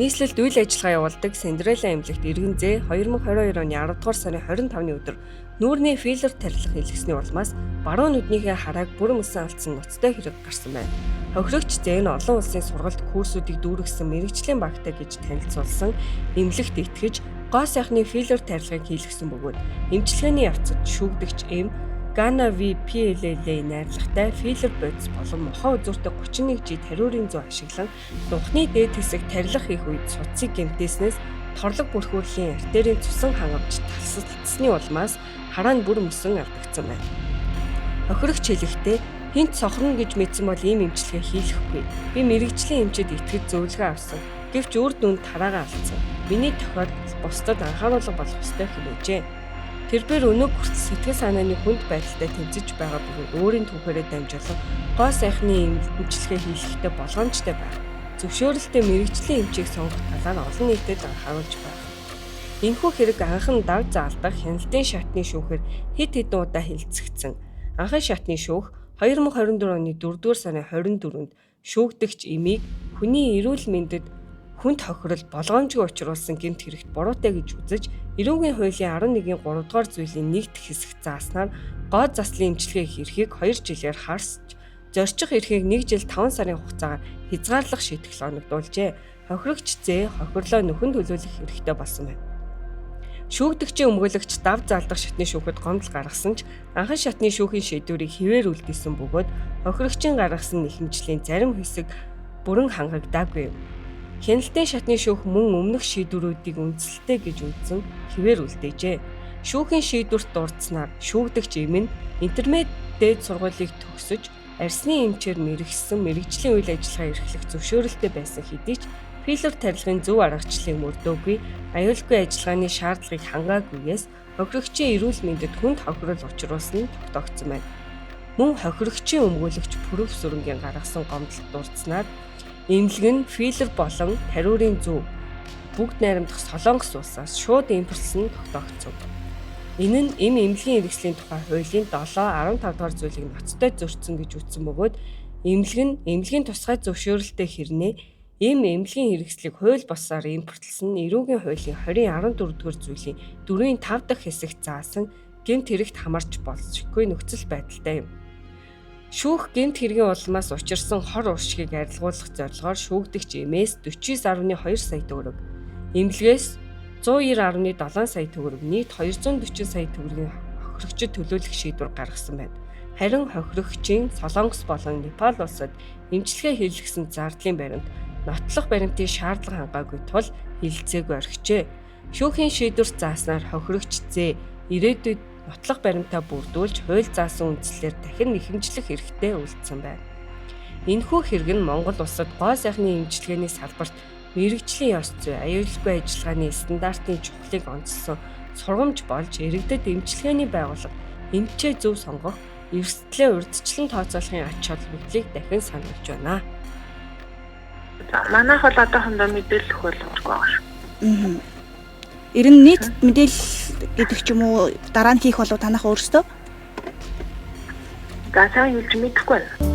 Нийслэлд үйл ажиллагаа явуулдаг Синдрелла эмнэлэгт иргэн зээ 2022 оны 10 дугаар сарын 25-ны өдөр нүүрний филлер тарилга хийлгэсний улмаас баруун нүднийхээ харааг бүрэн мөсөн алдсан ноцтой хэрэг гарсан байна. Хохирогч зээ нь олон улсын сургалт курсуудыг дүүргэсэн мэрэгжлийн багтай гэж танилцуулсан эмнэлэгт итгэж гоо сайхны филлер тарилгыг хийлгэсэн бөгөөд эмчилгээний явцад шүүгдэгч эм Гана VPLL найрлагатай филлер бодис болон мохоо үзүүртэй 31G тариурын зүү ашиглан духны дээд хэсэг тарилга хийх үед судсыг гэмтээснээс торлог бүрхүүрлийн артерийн цусан хангамж талсалцсны улмаас хараа нь бүр мөсөн алдагдсан байна. Хохирогч хэлэхдээ хинт сохорно гэж мэдсэн бол ийм эмчилгээ хийлгэхгүй. Би мэрэгжлийн эмчэд итгэж зөвлөгөө авсан. Гэвч үр дүнд тараагаа алдсан. Миний тохиолдол бусдад анхааруулга болох ёстой хэмээжээ. Тэрээр өнөө хүртэл сэтгэл санааны хүнд байдалтай тэмцэж байгаа бөгөөд өөрийн түүхээрээ дамжуулан гоо сайхны эмчилгээ хийлгэхдээ болгоомжтой байна. Зөвшөөрөлтөй мэрэгжлийн эмчийг сонгох талаар олон нийтэд анхааруулж байна. Энэхүү хэрэг анхан дав заалдах хяналтын шатны шүүхээр хэд хэдэн удаа хэлэлцэгдсэн. Анхан шатны шүүх 2024 оны 4-р сарын 24-нд шүүгдэгч эмийг хүний эрүүл мэндэд хүнд хохирол болгоомжгүй учруулсан гэмт хэрэгт буруутай гэж үзэж эрүүгийн хуулийн 11-ийн 3-р зүйлийн нэгд хэсэг зааснаар гоо заслын эмчилгээ хийхийг 2 жилээр харсч зорчих эрхийг 1 жил 5 сарын хугацаагаар хязгаарлах шийтгэл оногдуулжээ. Хохирогч зээ хохирлоо нөхөн төлөвлөх хэрэгтэй болсон байна. Шүүгдэгчийн өмгөөлөгч дав заалдах шатны шүүхэд гомдол гаргасан ч анхан шатны шүүхийн шийдвэрийг хэвээр үлдээсэн бөгөөд хохирогчийн гаргасан нэхэмжлийн зарим хэсэг бүрэн хангагдаагүй юм. Хяналтын шатны шүүх мөн өмнөх шийдвэрүүдийг үндсэлтэй гэж үзэн хэвээр үлдээжээ. Шүүхийн шийдвэрт дурдсанаар шүүгдэгч эм нь интернет дээд сургуулийг төгсөж арсны эмчээр мэрэгсэн мэрэгжлийн үйл ажиллагаа эрхлэх зөвшөөрөлтэй байсан хэдий ч филлер тарилгын зөв аргачлалыг мөрдөөгүй, аюулгүй ажиллагааны шаардлагыг хангаагүйгээс хохирогчийн эрүүл мэндэд хүнд хохирол учруулсан нь тогтоогдсон байна. Мөн хохирогчийн өмгөөлөгч Пүрэв Сүрэнгийн гаргасан гомдолд дурдсанаар эмнэлэг нь филлер болон тариурын зүү бүгд найрамдах солонгос улсаас шууд импортлсон тогтоогдсон. Энэ нь эмнэлгийн хэрэгслийн тухай хуулийн 7-15 дугаар зүйлийг ноцтой зөрчсөн гэж үзсэн бөгөөд эмнэлэг нь эмнэлгийн тусгай зөвшөөрөлтэй хэрнээ эмнэлгийн хэрэгслийг хууль босоор импортлсон эрүүгийн хуулийн 20-14 дугаар зүйлийн 4-5 дахь хэсэгт заасан гэмт хэрэгт хамарч болзошгүй нөхцөл байдалтай юм. Шүүх гэмт хэргийн улмаас учирсан хор уршгийг арилгуулах зорилгоор шүүгдэгч эмээс 49.2 сая төгрөг, эмнэлгээс 190.7 сая төгрөг, нийт 240 сая төгрөгийн хохирогчид төлөөлөх шийдвэр гаргасан байна. Харин хохирогчийн Солонгос болон Непал улсад эмчилгээ хийлгэсэн зардлын баримт нотлох баримтын шаардлага хангаагүй тул хилцээгүй орхижээ. Шүүхийн шийдвэрт зааснаар хохирогч зээ ирээдүйд нотлох баримтаа бүрдүүлж хууль заасан үндслээр дахин нэхэмжлэх хэрэгтэй үлдсэн байна. Энэхүү хэрэг нь Монгол улсад гоо сайхны эмчилгээний салбарт мэрэгжлийн ёс зүй, аюулгүй ажиллагааны стандартын чухлыг онцлсон сургамж болж иргэдэд эмчилгээний байгууллага эмчээ зөв сонгох, эрсдлээ урьдчилан тооцоолохын ач холбогдлыг дахин сануулж байна. Манайх бол одоохондоо мэдээлэл өгөхгүй байгаа шүү. Ер нь нийт мэдээлэл гэдэг ч юм уу дараа нь хийх болов танах өөрсдөө? За сайн хэлж мэдэхгүй байна.